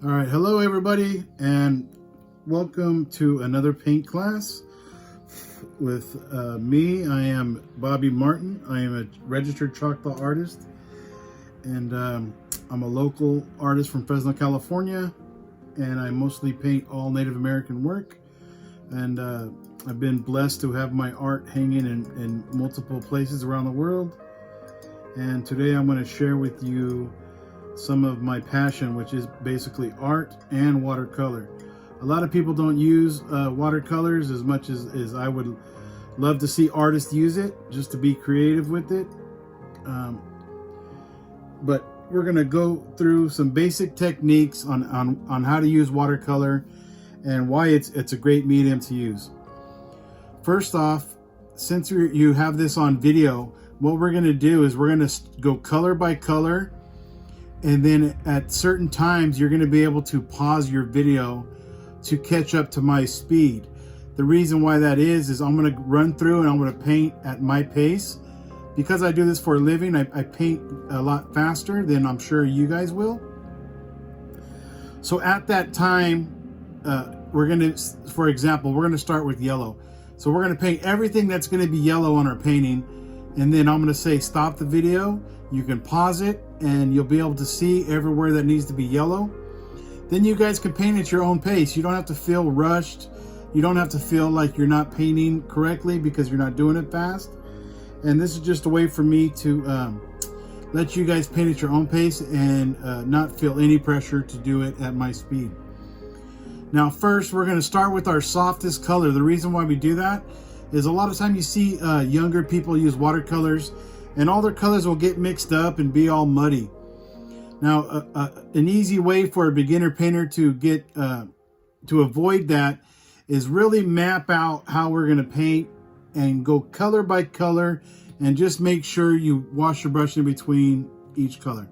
All right, hello everybody, and welcome to another paint class with me. I am Bobby Martin. I am a registered chalk artist, and I'm a local artist from Fresno, California, and I mostly paint all Native American work. And I've been blessed to have my art hanging in multiple places around the world. And today I'm going to share with you some of my passion, which is basically art and watercolor. A lot of people don't use watercolors as much as I would love to see artists use it, just to be creative with it. But we're gonna go through some basic techniques on how to use watercolor and why it's a great medium to use. First off, since you have this on video, what we're gonna do is we're gonna go color by color. And then at certain times, you're gonna be able to pause your video to catch up to my speed. The reason why that is I'm gonna run through and I'm gonna paint at my pace. Because I do this for a living, I paint a lot faster than I'm sure you guys will. So at that time, we're gonna, for example, we're gonna start with yellow. So we're gonna paint everything that's gonna be yellow on our painting. And then I'm gonna say, stop the video. You can pause it and you'll be able to see everywhere that needs to be yellow. Then you guys can paint at your own pace. You don't have to feel rushed. You don't have to feel like you're not painting correctly because you're not doing it fast. And this is just a way for me to let you guys paint at your own pace and not feel any pressure to do it at my speed. Now first, we're gonna start with our softest color. The reason why we do that is a lot of time you see younger people use watercolors and all their colors will get mixed up and be all muddy. Now, an easy way for a beginner painter to get to avoid that is really map out how we're gonna paint and go color by color and just make sure you wash your brush in between each color.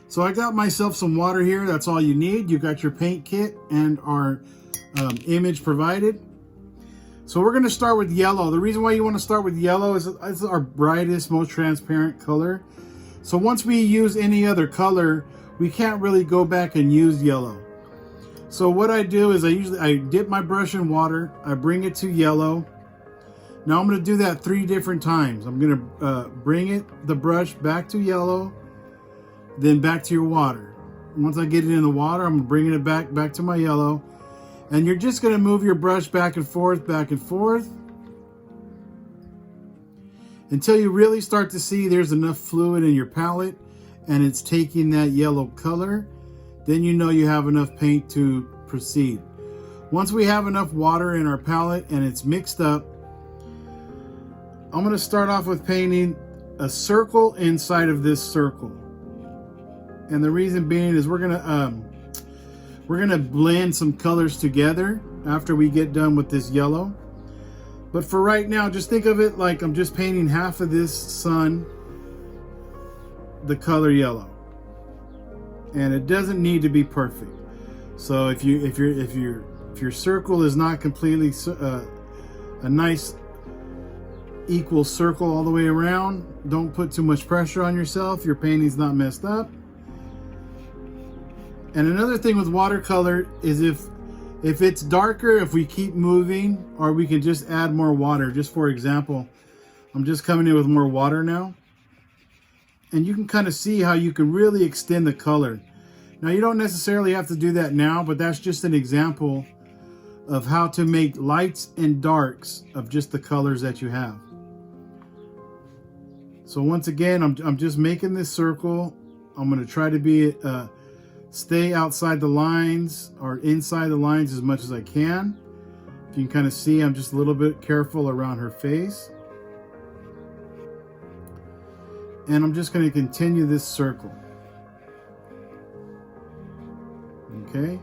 So I got myself some water here. That's all you need. You got your paint kit and our image provided. So we're going to start with yellow. The reason why you want to start with yellow is it's our brightest, most transparent color. So once we use any other color, we can't really go back and use yellow. So what I do is I dip my brush in water. I bring it to yellow. Now I'm going to do that 3 different times. I'm going to bring the brush back to yellow, then back to your water. Once I get it in the water, I'm bringing it back to my yellow. And you're just going to move your brush back and forth until you really start to see there's enough fluid in your palette and it's taking that yellow color. Then you know you have enough paint to proceed. Once we have enough water in our palette and it's mixed up, I'm going to start off with painting a circle inside of this circle. And the reason being is we're going to blend some colors together after we get done with this yellow. But for right now, just think of it like I'm just painting half of this sun the color yellow. And it doesn't need to be perfect. So if your circle is not completely a nice equal circle all the way around, don't put too much pressure on yourself. Your painting's not messed up. And another thing with watercolor is if it's darker, if we keep moving, or we can just add more water. Just for example, I'm just coming in with more water now. And you can kind of see how you can really extend the color. Now you don't necessarily have to do that now, but that's just an example of how to make lights and darks of just the colors that you have. So once again, I'm just making this circle. I'm going to try to be stay outside the lines or inside the lines as much as I can. If you can kind of see, I'm just a little bit careful around her face. And I'm just going to continue this circle. Okay.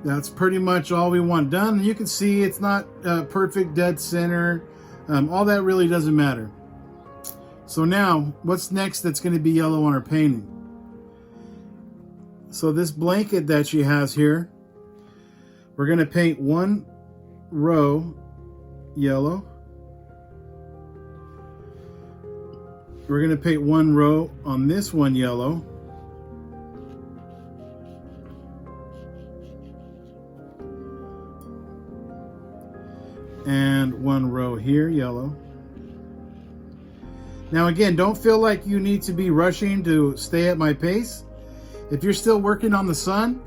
That's pretty much all we want done. You can see it's not perfect dead center. All that really doesn't matter. So now, what's next that's going to be yellow on our painting? So this blanket that she has here, we're going to paint one row yellow. We're going to paint one row on this one yellow. and one row here, yellow. Now again, don't feel like you need to be rushing to stay at my pace. If you're still working on the sun,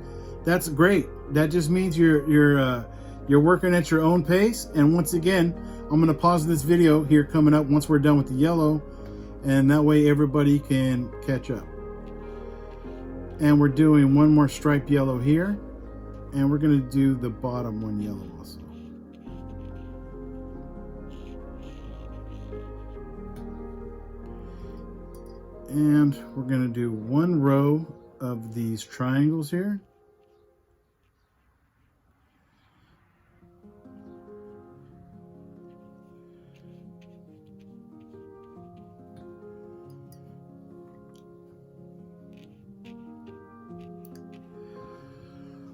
that's great. That just means you're working at your own pace. And once again, I'm gonna pause this video here coming up once we're done with the yellow, and that way everybody can catch up. And we're doing one more striped yellow here, and we're gonna do the bottom one yellow also. And we're gonna do one row of these triangles here.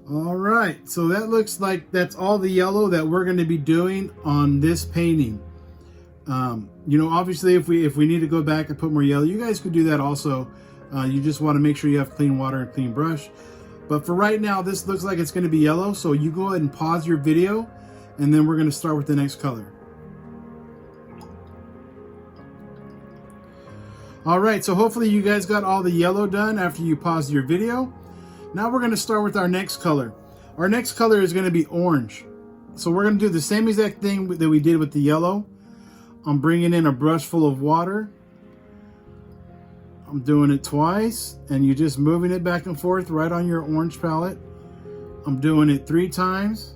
All right, so that looks like that's all the yellow that we're going to be doing on this painting. You know, obviously if we need to go back and put more yellow, you guys could do that also. You just want to make sure you have clean water and clean brush. But for right now, this looks like it's going to be yellow. So you go ahead and pause your video, and then we're going to start with the next color. All right, so hopefully you guys got all the yellow done after you paused your video. Now we're going to start with our next color. Our next color is going to be orange. So we're going to do the same exact thing that we did with the yellow. I'm bringing in a brush full of water. I'm doing it twice, and you're just moving it back and forth right on your orange palette. I'm doing it 3 times.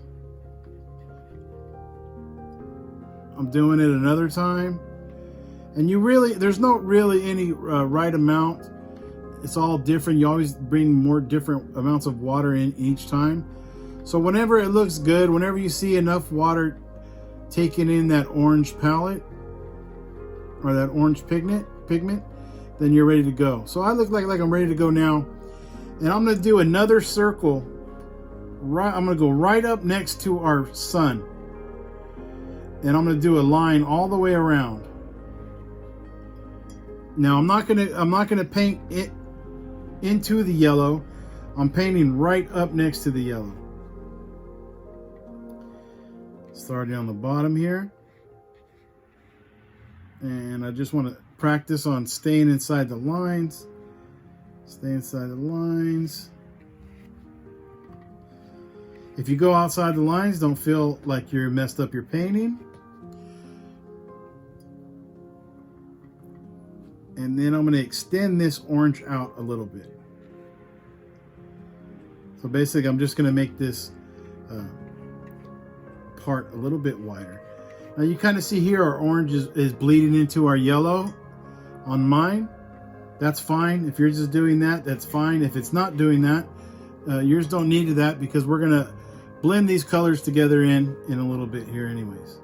I'm doing it another time. And there's not really any right amount. It's all different. You always bring more different amounts of water in each time. So whenever it looks good, whenever you see enough water taking in that orange palette or that orange pigment, then you're ready to go. So I look like I'm ready to go now. And I'm gonna do another circle. I'm gonna go right up next to our sun. And I'm gonna do a line all the way around. Now I'm not gonna paint it into the yellow. I'm painting right up next to the yellow. Starting on the bottom here. And I just want to practice on staying inside the lines. Stay inside the lines. If you go outside the lines, don't feel like you're messed up your painting. And then I'm going to extend this orange out a little bit. So basically, I'm just going to make this part a little bit wider. Now you kind of see here our orange is bleeding into our yellow on mine. That's fine. If you're just doing that, that's fine. If it's not doing that, yours don't need that, because we're going to blend these colors together in a little bit here anyways.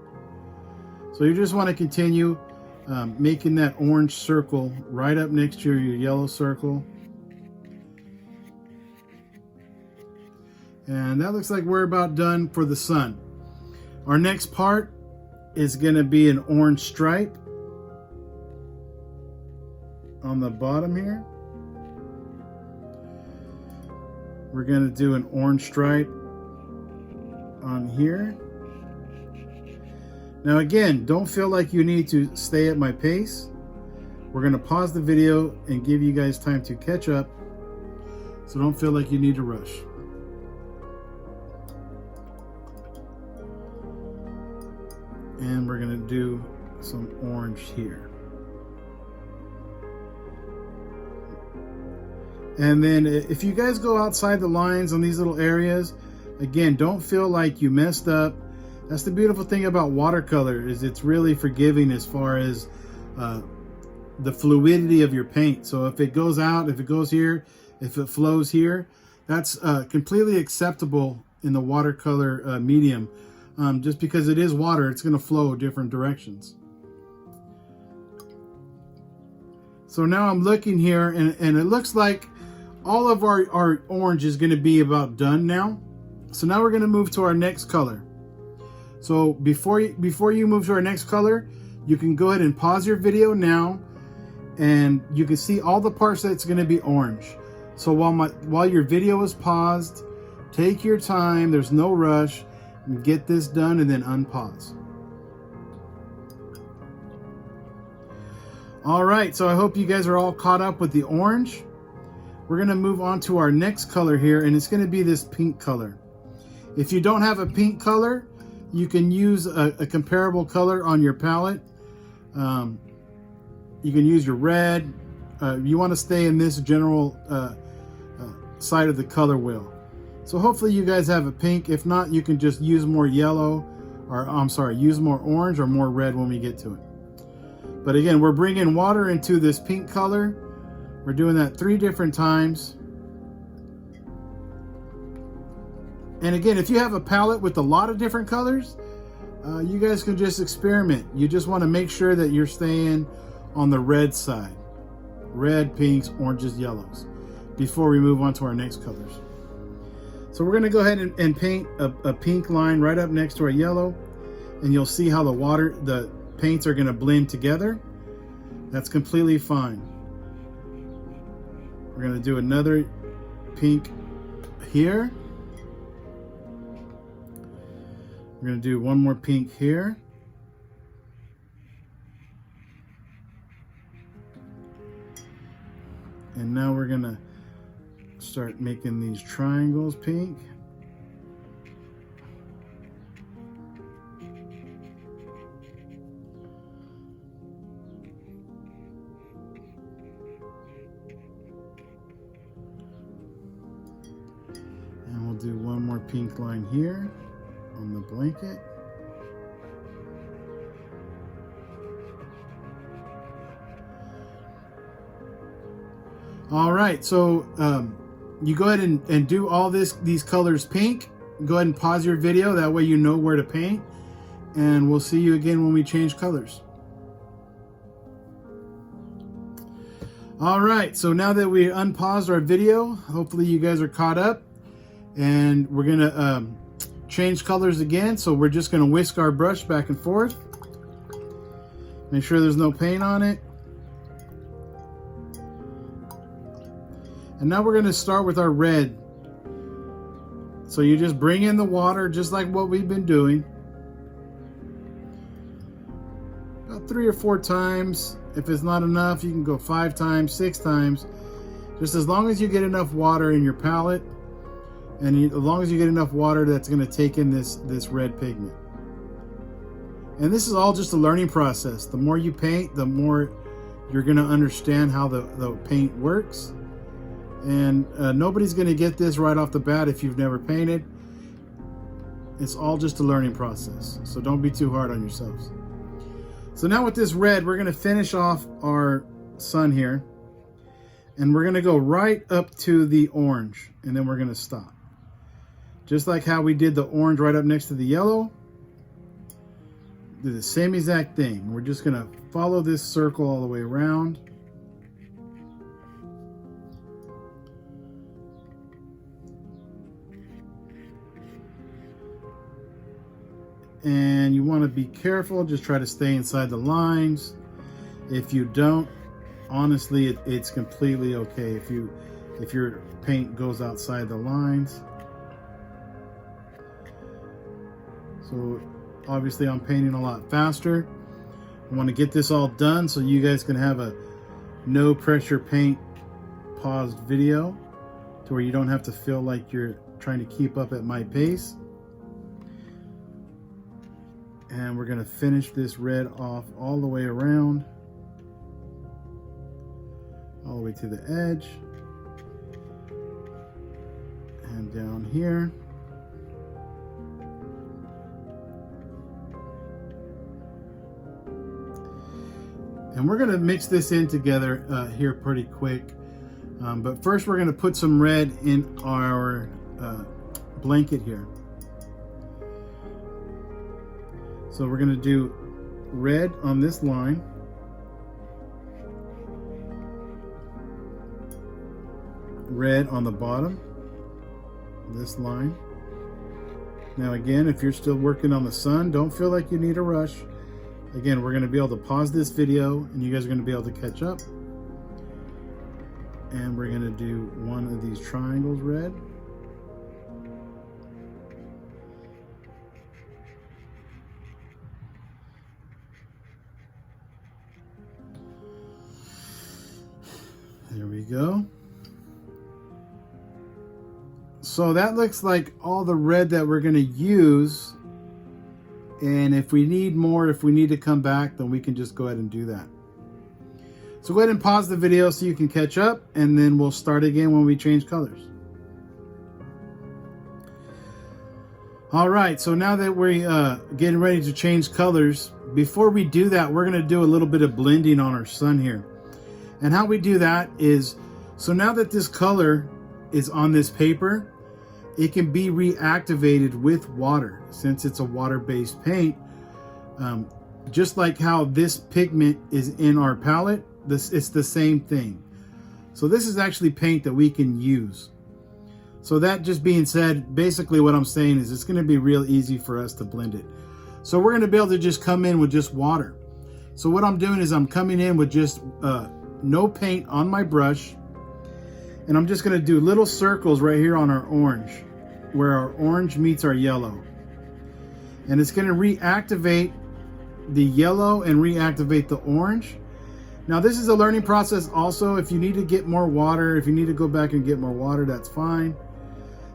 So you just want to continue making that orange circle right up next to your yellow circle. And that looks like we're about done for the sun. Our next part is going to be an orange stripe on the bottom here. We're going to do an orange stripe on here. Now again, don't feel like you need to stay at my pace. We're going to pause the video and give you guys time to catch up. So don't feel like you need to rush. And we're going to do some orange here. And then if you guys go outside the lines on these little areas, again, don't feel like you messed up. That's the beautiful thing about watercolor, is it's really forgiving as far as the fluidity of your paint. So if it goes out, if it goes here, if it flows here, that's completely acceptable in the watercolor medium. Just because it is water, it's going to flow different directions. So now I'm looking here, and it looks like all of our orange is going to be about done now. So now we're going to move to our next color. So before you move to our next color, you can go ahead and pause your video now, and you can see all the parts that's going to be orange. So while your video is paused, take your time. There's no rush. Get this done and then unpause. All right, so I hope you guys are all caught up with the orange. We're gonna move on to our next color here, and it's gonna be this pink color. If you don't have a pink color, you can use a comparable color on your palette. You can use your red. You wanna stay in this general side of the color wheel. So hopefully you guys have a pink. If not, you can just use more yellow, or I'm sorry, use more orange or more red when we get to it. But again, we're bringing water into this pink color. We're doing that 3 different times. And again, if you have a palette with a lot of different colors, you guys can just experiment. You just want to make sure that you're staying on the red side. Red, pinks, oranges, yellows, before we move on to our next colors. So we're going to go ahead and paint a pink line right up next to our yellow. And you'll see how the paints are going to blend together. That's completely fine. We're going to do another pink here. We're going to do one more pink here. And now we're going to start making these triangles pink. And we'll do one more pink line here on the blanket. All right, so you go ahead and do all these colors pink. Go ahead and pause your video, that way you know where to paint. And we'll see you again when we change colors. All right, so now that we unpaused our video, hopefully you guys are caught up. And we're gonna change colors again. So we're just gonna whisk our brush back and forth. Make sure there's no paint on it. And now we're gonna start with our red. So you just bring in the water just like what we've been doing. About 3 or 4 times. If it's not enough, you can go 5 times, 6 times. Just as long as you get enough water in your palette, and as long as you get enough water that's going to take in this red pigment. And this is all just a learning process. The more you paint, the more you're going to understand how the paint works. And nobody's going to get this right off the bat if you've never painted. It's all just a learning process. So don't be too hard on yourselves. So now with this red, we're going to finish off our sun here. And we're going to go right up to the orange. And then we're going to stop. Just like how we did the orange right up next to the yellow. Do the same exact thing. We're just going to follow this circle all the way around. And you want to be careful. Just try to stay inside the lines. If you don't, honestly, it's completely okay if your paint goes outside the lines. So obviously I'm painting a lot faster. I want to get this all done so you guys can have a no pressure paint paused video to where you don't have to feel like you're trying to keep up at my pace. And we're going to finish this red off all the way around, all the way to the edge and down here. And we're going to mix this in together here pretty quick. But first we're going to put some red in our blanket here. So we're going to do red on this line. Red on the bottom, this line. Now again, if you're still working on the sun, don't feel like you need a rush. Again, we're going to be able to pause this video and you guys are going to be able to catch up. And we're going to do one of these triangles red. go. So that looks like all the red that we're going to use. And if we need more, if we need to come back, then we can just go ahead and do that. So go ahead and pause the video so you can catch up, and then we'll start again when we change colors. All right, so now that we're getting ready to change colors, before we do that, we're going to do a little bit of blending on our sun here. And how we do that is, so now that this color is on this paper, it can be reactivated with water since it's a water-based paint. Just like how this pigment is in our palette, it's the same thing. So this is actually paint that we can use. So that just being said, basically what I'm saying is it's going to be real easy for us to blend it. So we're going to be able to just come in with just water. So what I'm doing is I'm coming in with just no paint on my brush. And I'm just going to do little circles right here on our orange, where our orange meets our yellow. And it's going to reactivate the yellow and reactivate the orange. Now this is a learning process also. If you need to get more water, if you need to go back and get more water, that's fine.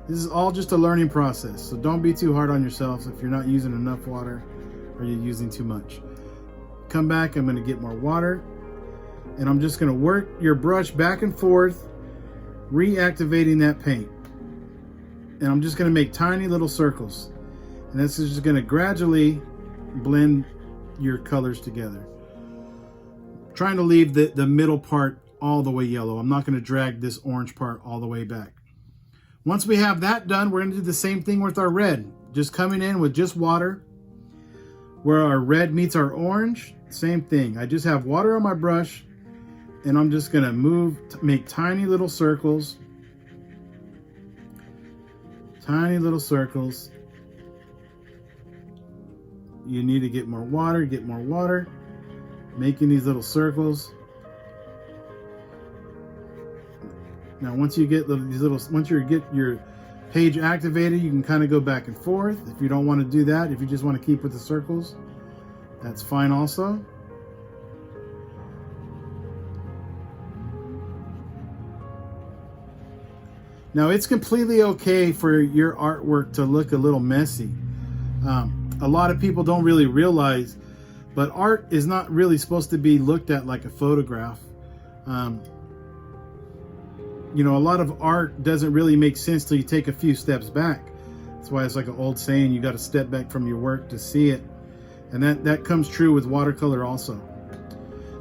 This is all just a learning process. So don't be too hard on yourselves if you're not using enough water or you're using too much. Come back, I'm going to get more water. And I'm just going to work your brush back and forth, reactivating that paint. And I'm just going to make tiny little circles. And this is just going to gradually blend your colors together. Trying to leave the middle part all the way yellow. I'm not going to drag this orange part all the way back. Once we have that done, we're going to do the same thing with our red. Just coming in with just water. Where our red meets our orange, same thing. I just have water on my brush, and I'm just going to make tiny little circles. Tiny little circles. You need to get more water, making these little circles. Now once you get once you get your page activated, you can kind of go back and forth. If you don't want to do that, if you just want to keep with the circles, that's fine also. Now it's completely okay for your artwork to look a little messy. A lot of people don't really realize, but art is not really supposed to be looked at like a photograph. You know, a lot of art doesn't really make sense till you take a few steps back. That's why it's like an old saying, you got to step back from your work to see it. And that comes true with watercolor also.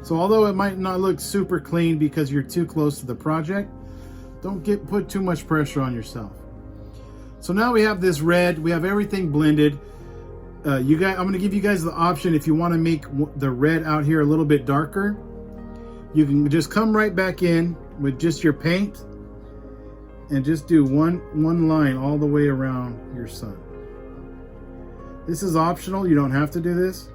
So although it might not look super clean because you're too close to the project, don't put too much pressure on yourself. So now we have this red, we have everything blended. I'm going to give you guys the option, if you want to make the red out here a little bit darker, you can just come right back in with just your paint and just do one line all the way around your sun. This is optional, you don't have to do this,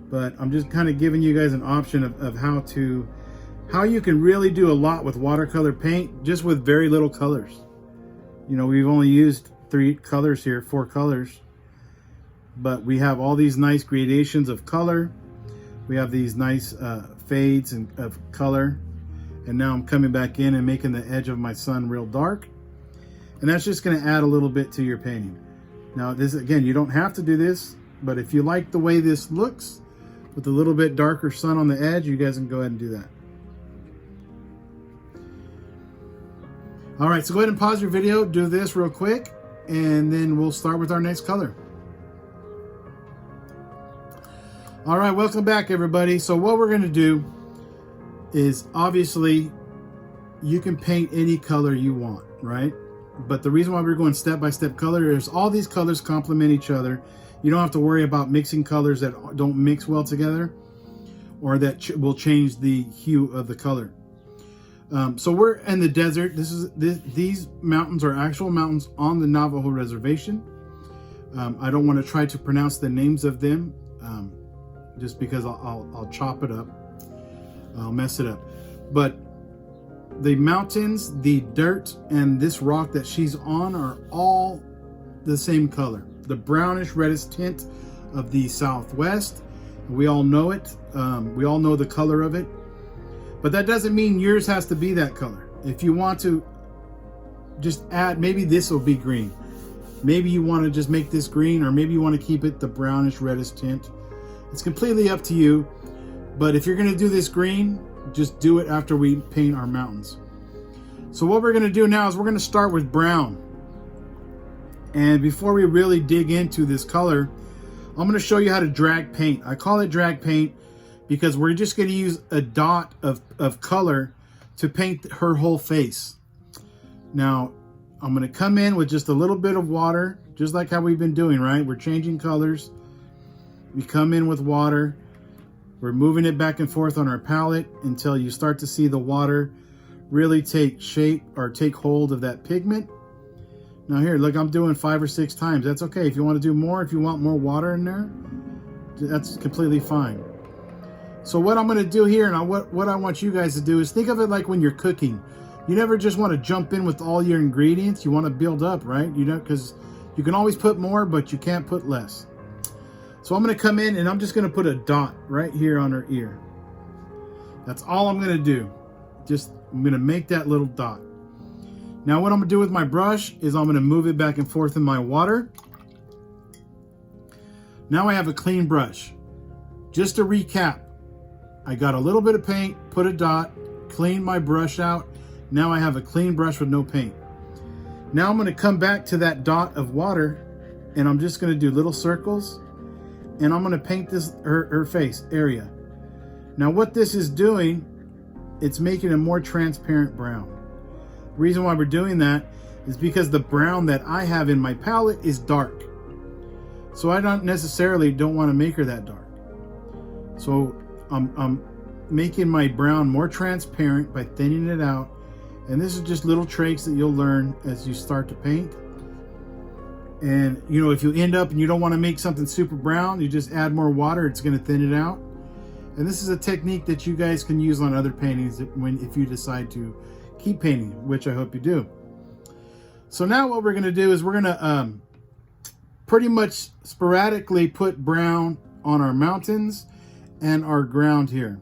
but I'm just kind of giving you guys an option of how you can really do a lot with watercolor paint just with very little colors. You know, we've only used 4 colors, but we have all these nice gradations of color. We have these nice fades of color. And now I'm coming back in and making the edge of my sun real dark. And that's just going to add a little bit to your painting. Now this, again, you don't have to do this, but if you like the way this looks with a little bit darker sun on the edge, you guys can go ahead and do that. All right, so go ahead and pause your video, do this real quick, and then we'll start with our next color. All right, welcome back everybody. So what we're gonna do is, obviously you can paint any color you want, right? But the reason why we're going step-by-step color is all these colors complement each other. You don't have to worry about mixing colors that don't mix well together or that will change the hue of the color. So we're in the desert. These mountains are actual mountains on the Navajo reservation. I don't want to try to pronounce the names of them just because I'll chop it up. I'll mess it up. But the mountains, the dirt, and this rock that she's on are all the same color. The brownish reddish tint of the Southwest. We all know it. We all know the color of it. But that doesn't mean yours has to be that color. If you want to just add, maybe this will be green. Maybe you want to just make this green, or maybe you want to keep it the brownish reddish tint. It's completely up to you. But if you're going to do this green, just do it after we paint our mountains. So what we're going to do now is we're going to start with brown. And before we really dig into this color, I'm going to show you how to drag paint. I call it drag paint because we're just going to use a dot of color to paint her whole face. Now, I'm going to come in with just a little bit of water, just like how we've been doing, right? We're changing colors. We come in with water. We're moving it back and forth on our palette until you start to see the water really take shape or take hold of that pigment. Now here, look, I'm doing 5 or 6 times. That's okay. If you want to do more, if you want more water in there, that's completely fine. So what I'm going to do here, and what I want you guys to do is think of it like when you're cooking. You never just want to jump in with all your ingredients. You want to build up, right? You know, because you can always put more, but you can't put less. So I'm going to come in and I'm just going to put a dot right here on her ear. That's all I'm going to do. I'm going to make that little dot. Now what I'm going to do with my brush is I'm going to move it back and forth in my water. Now I have a clean brush. Just to recap, I got a little bit of paint, put a dot, cleaned my brush out. Now I have a clean brush with no paint. Now I'm going to come back to that dot of water and I'm just going to do little circles. And I'm going to paint this her face area. Now what this is doing, it's making a more transparent brown. The reason why we're doing that is because the brown that I have in my palette is dark. So I don't want to make her that dark. So I'm making my brown more transparent by thinning it out. And this is just little tricks that you'll learn as you start to paint. And you know, if you end up and you don't want to make something super brown, you just add more water, it's going to thin it out. And this is a technique that you guys can use on other paintings if you decide to keep painting, which I hope you do. So now what we're going to do is we're going to pretty much sporadically put brown on our mountains and our ground here.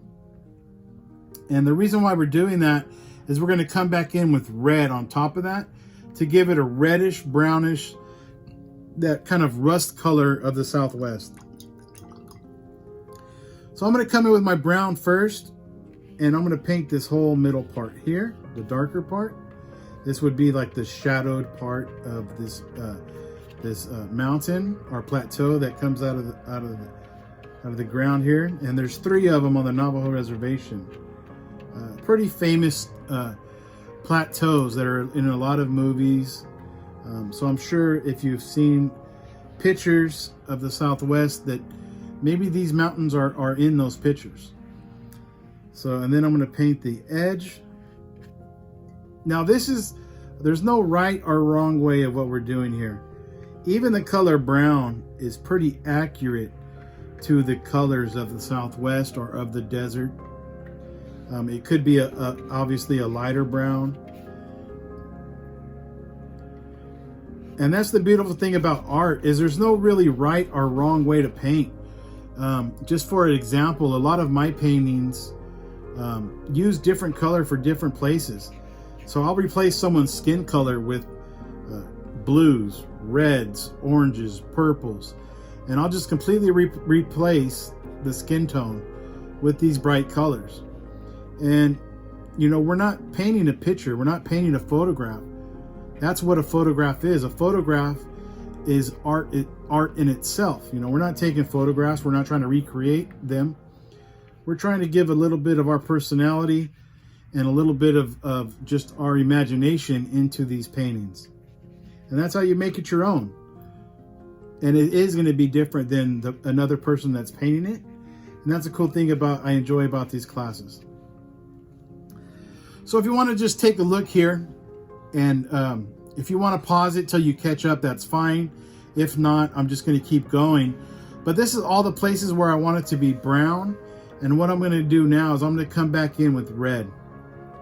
And the reason why we're doing that is we're going to come back in with red on top of that to give it a reddish, brownish, that kind of rust color of the Southwest. So I'm going to come in with my brown first, and I'm going to paint this whole middle part here, the darker part. This would be like the shadowed part of this mountain or plateau that comes out of the ground here. And there's 3 of them on the Navajo reservation. Pretty famous plateaus that are in a lot of movies. So I'm sure if you've seen pictures of the Southwest that maybe these mountains are in those pictures. So, and then I'm going to paint the edge. Now there's no right or wrong way of what we're doing here. Even the color brown is pretty accurate to the colors of the Southwest or of the desert. It could be obviously a lighter brown. And that's the beautiful thing about art, is there's no really right or wrong way to paint. Just for example, a lot of my paintings use different color for different places. So I'll replace someone's skin color with blues, reds, oranges, purples. And I'll just completely replace the skin tone with these bright colors. And, you know, we're not painting a picture. We're not painting a photograph. That's what a photograph is. A photograph is art in itself. You know, we're not taking photographs. We're not trying to recreate them. We're trying to give a little bit of our personality and a little bit of just our imagination into these paintings. And that's how you make it your own. And it is going to be different than another person that's painting it. And that's a cool thing I enjoy about these classes. So if you want to just take a look here, and if you want to pause it till you catch up, that's fine. If not, I'm just going to keep going. But this is all the places where I want it to be brown. And what I'm going to do now is I'm going to come back in with red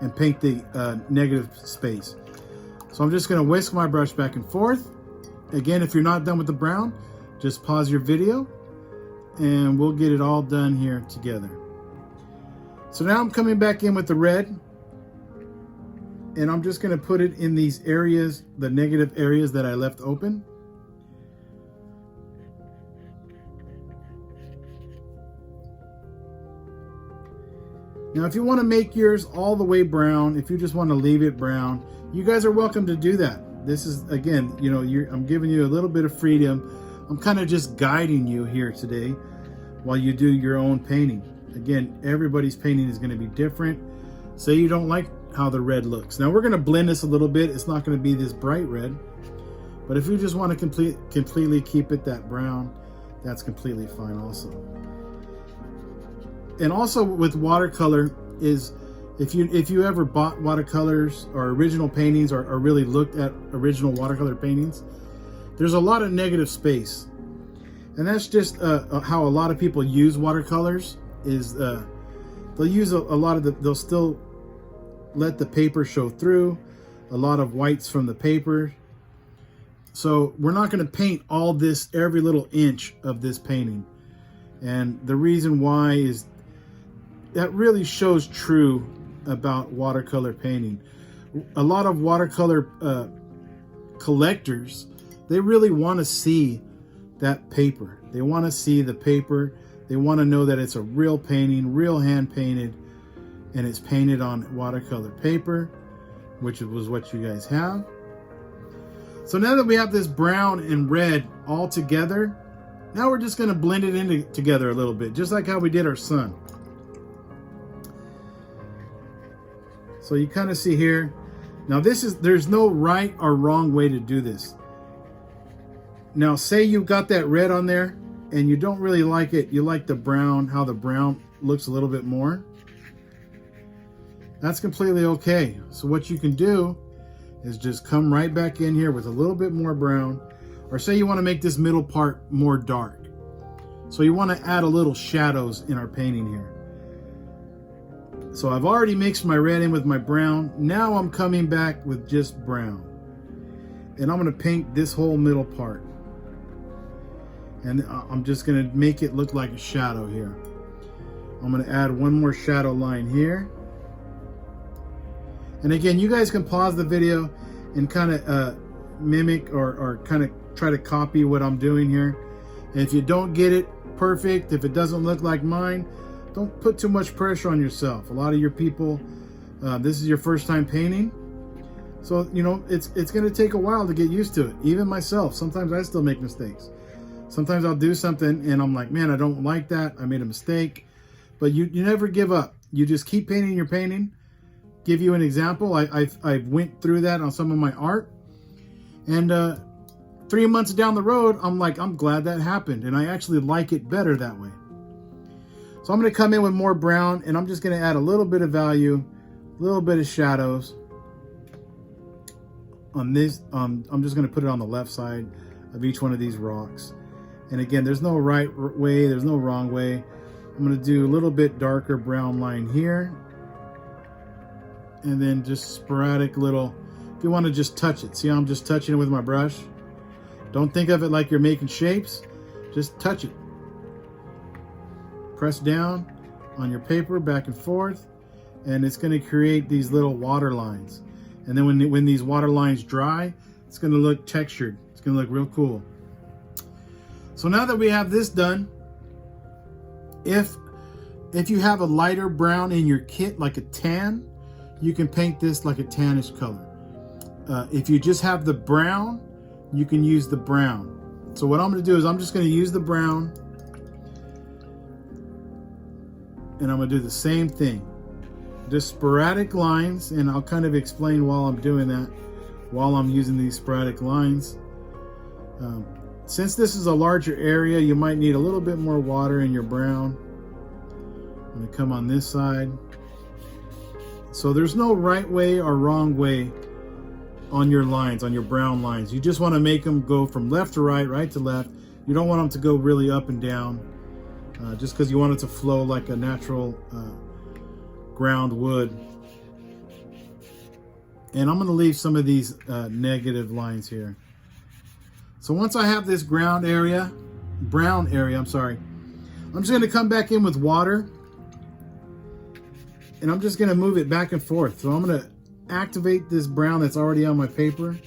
and paint the negative space. So I'm just going to whisk my brush back and forth. Again, if you're not done with the brown, just pause your video and we'll get it all done here together. So now I'm coming back in with the red, and I'm just going to put it in these areas, the negative areas that I left open. Now, if you want to make yours all the way brown, if you just want to leave it brown, you guys are welcome to do that. This is, again, you know, I'm giving you a little bit of freedom. I'm kind of just guiding you here today while you do your own painting. Again, everybody's painting is going to be different. Say you don't like how the red looks. Now, we're going to blend this a little bit. It's not going to be this bright red. But if you just want to completely keep it that brown, that's completely fine also. And also with watercolor is, if you ever bought watercolors or original paintings or really looked at original watercolor paintings, there's a lot of negative space. And that's just how a lot of people use watercolors, is they'll use a lot of they'll still let the paper show through, a lot of whites from the paper. So we're not going to paint all this, every little inch of this painting. And the reason why is that really shows true about watercolor painting. A lot of watercolor collectors, they really want to see that paper. They want to see the paper. They want to know that it's a real painting, real hand painted, and it's painted on watercolor paper, which was what you guys have. So now that we have this brown and red all together, now we're just going to blend it together a little bit, just like how we did our sun. So you kind of see here. Now there's no right or wrong way to do this. Now say you got that red on there and you don't really like it. You like the brown, how the brown looks a little bit more. That's completely okay. So what you can do is just come right back in here with a little bit more brown. Or say you want to make this middle part more dark. So you want to add a little shadows in our painting here. So I've already mixed my red in with my brown. Now I'm coming back with just brown. And I'm going to paint this whole middle part. And I'm just going to make it look like a shadow here. I'm going to add one more shadow line here. And again, you guys can pause the video and kind of mimic or kind of try to copy what I'm doing here. And if you don't get it perfect, if it doesn't look like mine, don't put too much pressure on yourself. A lot of your people, this is your first time painting. So, you know, it's going to take a while to get used to it. Even myself, sometimes I still make mistakes. Sometimes I'll do something and I'm like, man, I don't like that. I made a mistake. But you never give up. You just keep painting your painting. Give you an example. I went through that on some of my art. And 3 months down the road, I'm like, I'm glad that happened. And I actually like it better that way. So I'm going to come in with more brown, and I'm just going to add a little bit of value, a little bit of shadows on this. I'm just going to put it on the left side of each one of these rocks. And again, there's no right way, there's no wrong way. I'm going to do a little bit darker brown line here. And then just sporadic little, if you want to just touch it. See how I'm just touching it with my brush? Don't think of it like you're making shapes. Just touch it. Press down on your paper back and forth, and it's going to create these little water lines. And then when these water lines dry, it's going to look textured. It's going to look real cool. So now that we have this done, if you have a lighter brown in your kit, like a tan, you can paint this like a tannish color. If you just have the brown, you can use the brown. So what I'm going to do is I'm just going to use the brown, and I'm going to do the same thing. Just sporadic lines, and I'll kind of explain while I'm doing that, while I'm using these sporadic lines. Since this is a larger area, you might need a little bit more water in your brown. I'm going to come on this side. So there's no right way or wrong way on your lines, on your brown lines. You just want to make them go from left to right, right to left. You don't want them to go really up and down, just because you want it to flow like a natural ground would. And I'm going to leave some of these negative lines here. So once I have this brown area, I'm just going to come back in with water. and I'm just gonna move it back and forth. So I'm gonna activate this brown that's already on my paper.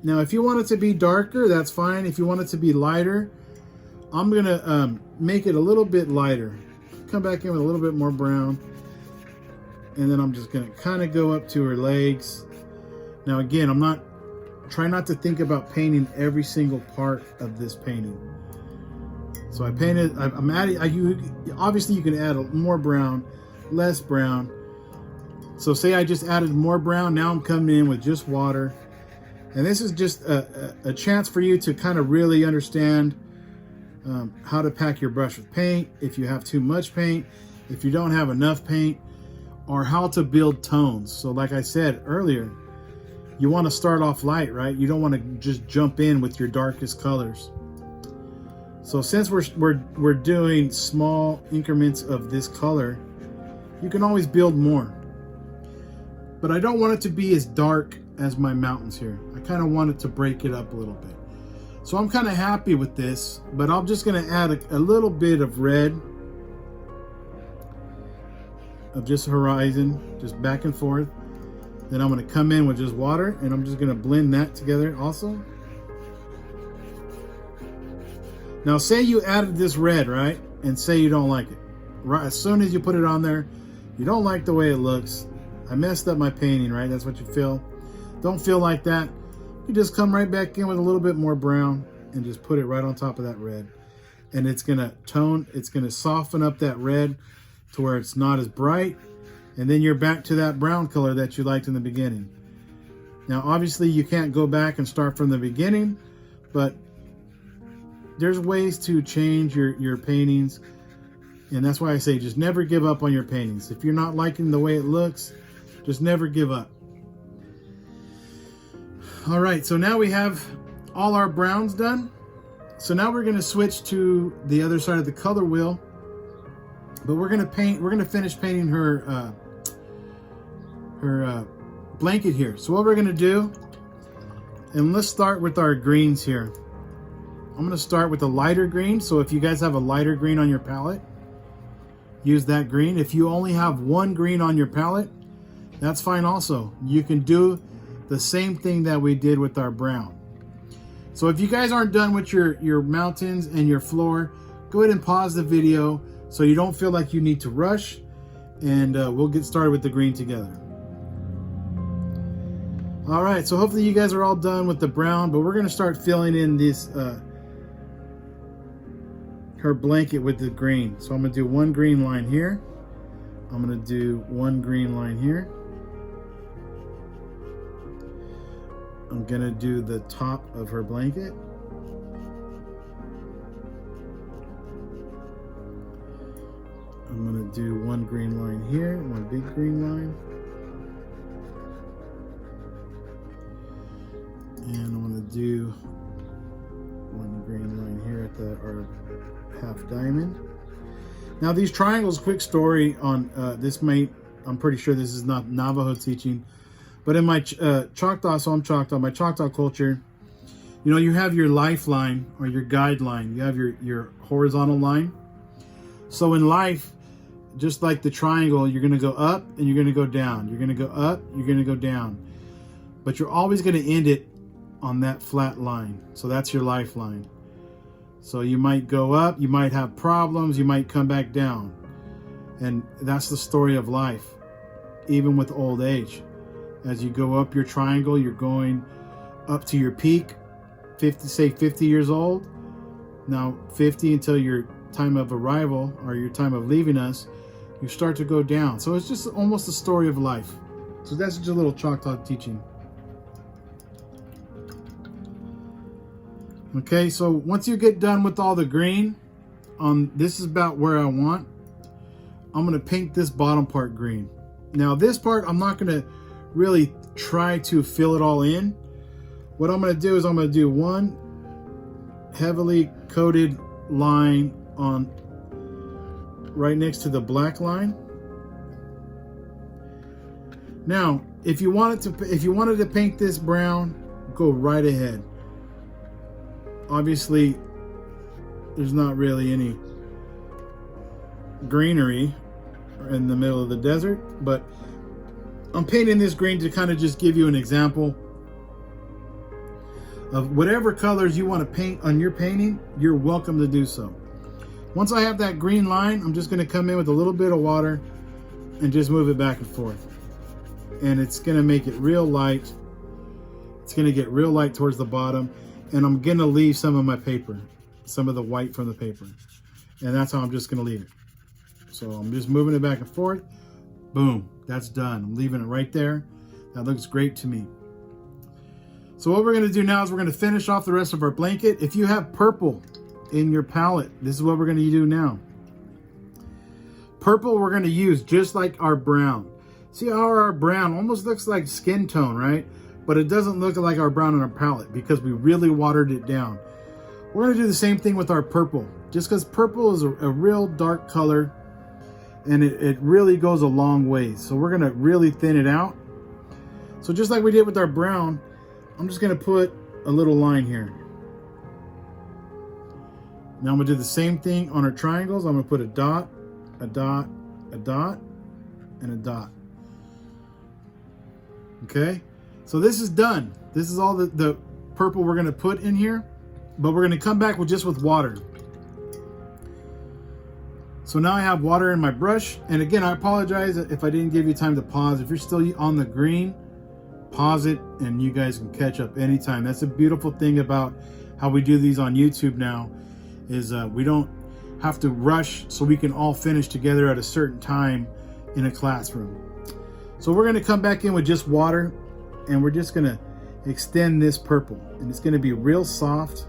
Now, if you want it to be darker, that's fine. If you want it to be lighter, I'm gonna make it a little bit lighter. Come back in with a little bit more brown. And then I'm just gonna kind of go up to her legs. Now again, try not to think about painting every single part of this painting. So I painted, I'm adding, obviously you can add more brown, less brown. So say I just added more brown, now I'm coming in with just water. And this is just a chance for you to kind of really understand how to pack your brush with paint, if you have too much paint, if you don't have enough paint, or how to build tones. So like I said earlier, you want to start off light, right? You don't want to just jump in with your darkest colors. So since we're doing small increments of this color, you can always build more. But I don't want it to be as dark as my mountains here. I kind of want it to break it up a little bit. So I'm kind of happy with this, but I'm just going to add a little bit of red, of just horizon, just back and forth. Then I'm going to come in with just water, and I'm just going to blend that together also. Now say you added this red, right? And say you don't like it. Right, as soon as you put it on there, you don't like the way it looks. I messed up my painting, right? That's what you feel. Don't feel like that. You just come right back in with a little bit more brown and just put it right on top of that red. And it's gonna tone, it's gonna soften up that red to where it's not as bright. And then you're back to that brown color that you liked in the beginning. Now, obviously you can't go back and start from the beginning, but there's ways to change your paintings. And that's why I say just never give up on your paintings. If you're not liking the way it looks, just never give up. All right, so now we have all our browns done. So now we're gonna switch to the other side of the color wheel, but we're gonna finish painting her blanket here. So what we're gonna do, and let's start with our greens here. I'm gonna start with a lighter green. So if you guys have a lighter green on your palette, use that green. If you only have one green on your palette, that's fine also. You can do the same thing that we did with our brown. So if you guys aren't done with your mountains and your floor, go ahead and pause the video so you don't feel like you need to rush, and we'll get started with the green together. All right, so hopefully you guys are all done with the brown, but we're gonna start filling in this her blanket with the green. So I'm gonna do one green line here. I'm gonna do one green line here. I'm gonna do the top of her blanket. I'm gonna do one green line here, one big green line. And I'm gonna do one green line here at our half diamond. Now these triangles, quick story on this I'm pretty sure this is not Navajo teaching, but in my Choctaw, so I'm Choctaw, my Choctaw culture, you know, you have your lifeline or your guideline. You have your horizontal line. So in life, just like the triangle, you're gonna go up and you're gonna go down. You're gonna go up, you're gonna go down. But you're always gonna end it on that flat line. So that's your lifeline. So you might go up, you might have problems, you might come back down. And that's the story of life, even with old age. As you go up your triangle, you're going up to your peak, 50 years old. Now 50 until your time of arrival or your time of leaving us, you start to go down. So it's just almost a story of life. So that's just a little Choctaw teaching. Okay, so once you get done with all the green, this is about where I want. I'm gonna paint this bottom part green. Now this part, I'm not gonna really try to fill it all in. What I'm gonna do is I'm gonna do one heavily coated line on right next to the black line. Now, if you wanted to paint this brown, go right ahead. Obviously, there's not really any greenery in the middle of the desert, but I'm painting this green to kind of just give you an example of whatever colors you want to paint on your painting. You're welcome to do so. Once I have that green line, I'm just going to come in with a little bit of water and just move it back and forth. And it's going to make it real light. It's going to get real light towards the bottom. And I'm going to leave some of my paper, some of the white from the paper. And that's how I'm just going to leave it. So I'm just moving it back and forth. Boom, that's done. I'm leaving it right there. That looks great to me. So what we're going to do now is we're going to finish off the rest of our blanket. If you have purple in your palette, this is what we're going to do now. Purple we're going to use just like our brown. See how our brown almost looks like skin tone, right? But it doesn't look like our brown on our palette because we really watered it down. We're going to do the same thing with our purple. Just because purple is a real dark color and it really goes a long way. So we're going to really thin it out. So just like we did with our brown, I'm just going to put a little line here. Now I'm going to do the same thing on our triangles. I'm going to put a dot, a dot, a dot, and a dot. Okay, so this is done. This is all the purple we're going to put in here, but we're going to come back with just with water. So now I have water in my brush. And again, I apologize if I didn't give you time to pause. If you're still on the green, pause it and you guys can catch up anytime. That's a beautiful thing about how we do these on YouTube now, is we don't have to rush, so we can all finish together at a certain time in a classroom. So we're going to come back in with just water, and we're just going to extend this purple, and it's going to be real soft.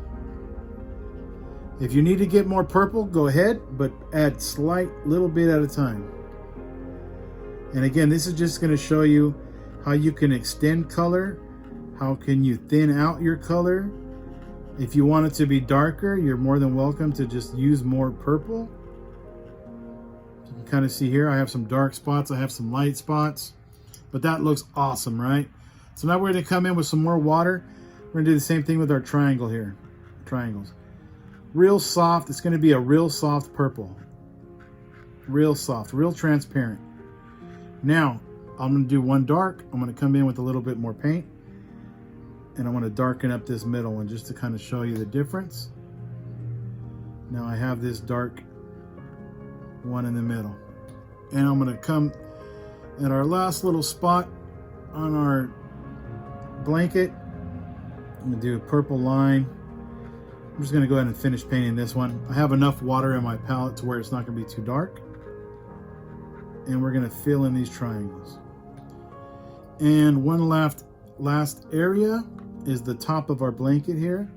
If you need to get more purple, go ahead, but add slight little bit at a time. And again, this is just going to show you how you can extend color, how can you thin out your color. If you want it to be darker, you're more than welcome to just use more purple. You can kind of see here, I have some dark spots, I have some light spots, but that looks awesome, right? So now we're going to come in with some more water. We're going to do the same thing with our triangle here, triangles. Real soft, it's going to be a real soft purple. Real soft, real transparent. Now, I'm going to do one dark. I'm going to come in with a little bit more paint. And I want to darken up this middle one just to kind of show you the difference. Now I have this dark one in the middle. And I'm going to come at our last little spot on our blanket. I'm going to do a purple line. I'm just going to go ahead and finish painting this one. I have enough water in my palette to where it's not going to be too dark. And we're going to fill in these triangles. And one last area is the top of our blanket here.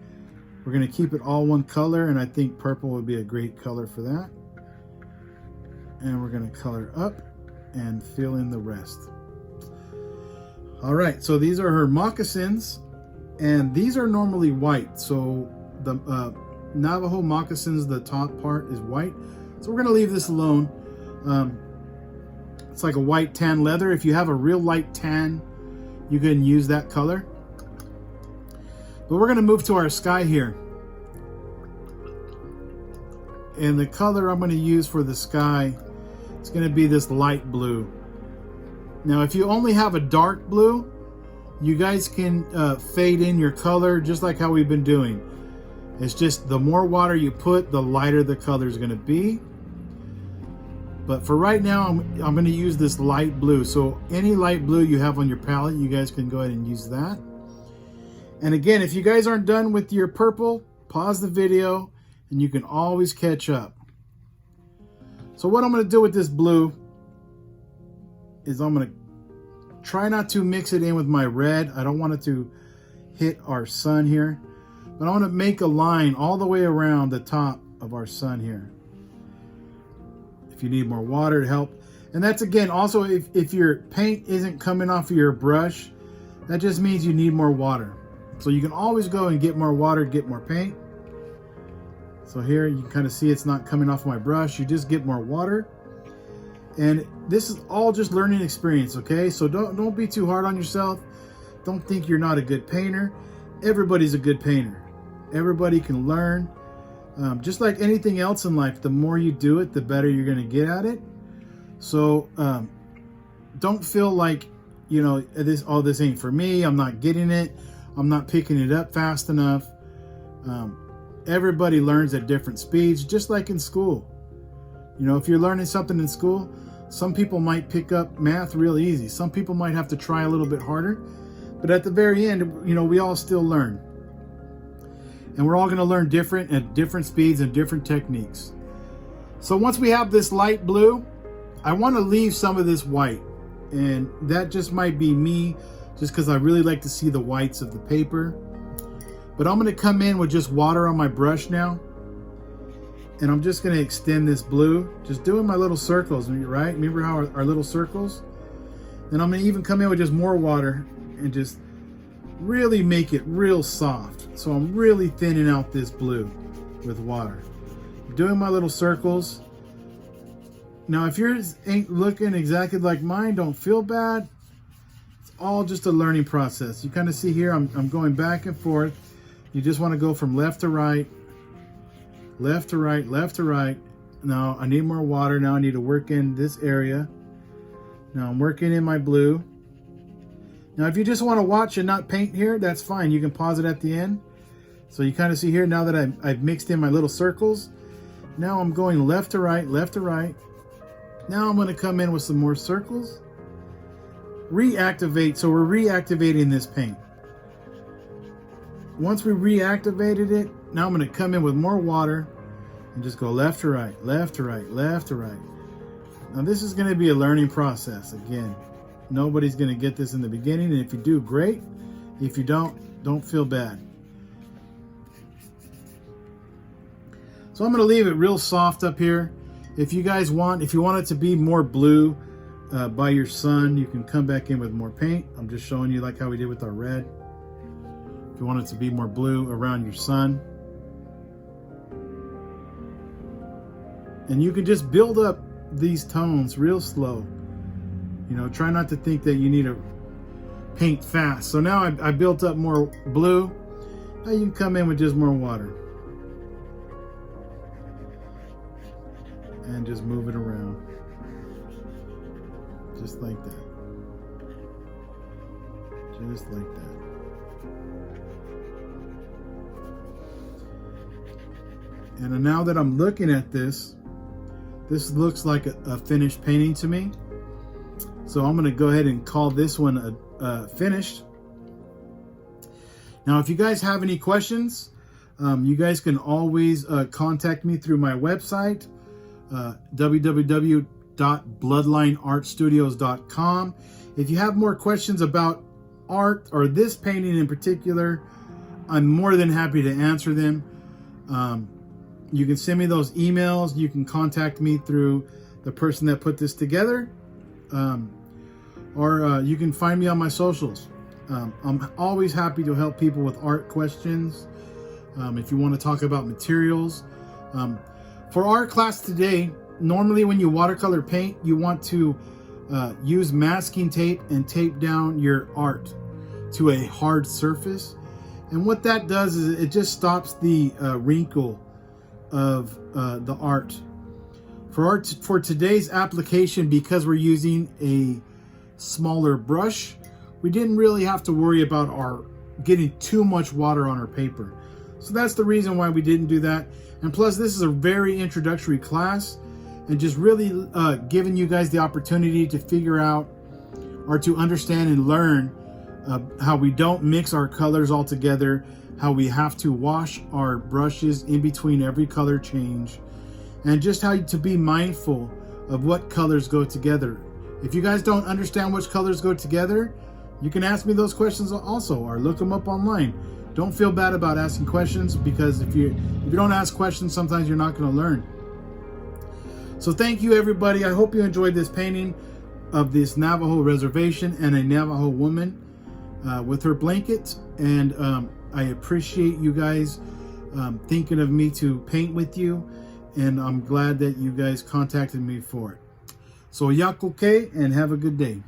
We're going to keep it all one color, and I think purple would be a great color for that. And we're going to color up and fill in the rest. All right, so these are her moccasins, and these are normally white. So the Navajo moccasins, the top part is white. So we're going to leave this alone. It's like a white tan leather. If you have a real light tan, you can use that color. But we're going to move to our sky here. And the color I'm going to use for the sky, it's going to be this light blue. Now, if you only have a dark blue, you guys can fade in your color just like how we've been doing. It's just the more water you put, the lighter the color is going to be. But for right now, I'm going to use this light blue. So any light blue you have on your palette, you guys can go ahead and use that. And again, if you guys aren't done with your purple, pause the video and you can always catch up. So what I'm going to do with this blue is I'm going to try not to mix it in with my red. I don't want it to hit our sun here. But I want to make a line all the way around the top of our sun here. If you need more water to help. And that's again, also if your paint isn't coming off of your brush, that just means you need more water. So you can always go and get more water, get more paint. So here you can kind of see it's not coming off my brush. You just get more water. And this is all just learning experience, okay? So don't be too hard on yourself. Don't think you're not a good painter. Everybody's a good painter. Everybody can learn. Just like anything else in life, the more you do it, the better you're going to get at it. So don't feel like, you know, this ain't for me. I'm not getting it. I'm not picking it up fast enough. Everybody learns at different speeds, just like in school. You know, if you're learning something in school, some people might pick up math real easy. Some people might have to try a little bit harder. But at the very end, you know, we all still learn. And we're all going to learn different at different speeds and different techniques. So once we have this light blue, I want to leave some of this white. And that just might be me, just because I really like to see the whites of the paper. But I'm going to come in with just water on my brush now. And I'm just going to extend this blue, just doing my little circles, right? Remember how our little circles? And I'm going to even come in with just more water and just really make it real soft. So I'm really thinning out this blue with water. Doing my little circles. Now, if yours ain't looking exactly like mine, don't feel bad. It's all just a learning process. You kind of see here, I'm going back and forth. You just want to go from left to right, left to right, left to right. Now I need more water. Now I need to work in this area. Now I'm working in my blue. Now if you just want to watch and not paint here, that's fine. You can pause it at the end. So you kind of see here, now that I've mixed in my little circles, now I'm going left to right, left to right. Now I'm going to come in with some more circles. Reactivate, so we're reactivating this paint. Once we reactivated it, now I'm going to come in with more water and just go left to right, left to right, left to right. Now this is going to be a learning process. Again, nobody's going to get this in the beginning, and if you do, great. If you don't feel bad. So I'm going to leave it real soft up here. If you guys want, if you want it to be more blue by your sun, you can come back in with more paint. I'm just showing you like how we did with our red. If you want it to be more blue around your sun. And you can just build up these tones real slow. You know, try not to think that you need to paint fast. So now I built up more blue. Now you can come in with just more water. And just move it around. Just like that. Just like that. And now that I'm looking at this, this looks like a finished painting to me. So I'm going to go ahead and call this one finished. Now, if you guys have any questions, you guys can always contact me through my website, www.bloodlineartstudios.com. If you have more questions about art or this painting in particular, I'm more than happy to answer them. You can send me those emails. You can contact me through the person that put this together. Or you can find me on my socials. I'm always happy to help people with art questions. If you want to talk about materials. For art class today, normally when you watercolor paint, you want to use masking tape and tape down your art to a hard surface. And what that does is it just stops the wrinkle of the art. For today's application, because we're using a smaller brush, we didn't really have to worry about our getting too much water on our paper. So that's the reason why we didn't do that. And plus, this is a very introductory class, and just really giving you guys the opportunity to figure out or to understand and learn how we don't mix our colors all together, how we have to wash our brushes in between every color change, and just how to be mindful of what colors go together. If you guys don't understand which colors go together, you can ask me those questions also, or look them up online. Don't feel bad about asking questions, because if you don't ask questions, sometimes you're not going to learn. So thank you, everybody. I hope you enjoyed this painting of this Navajo reservation and a Navajo woman with her blanket. And I appreciate you guys thinking of me to paint with you. And I'm glad that you guys contacted me for it. So yakuke, and have a good day.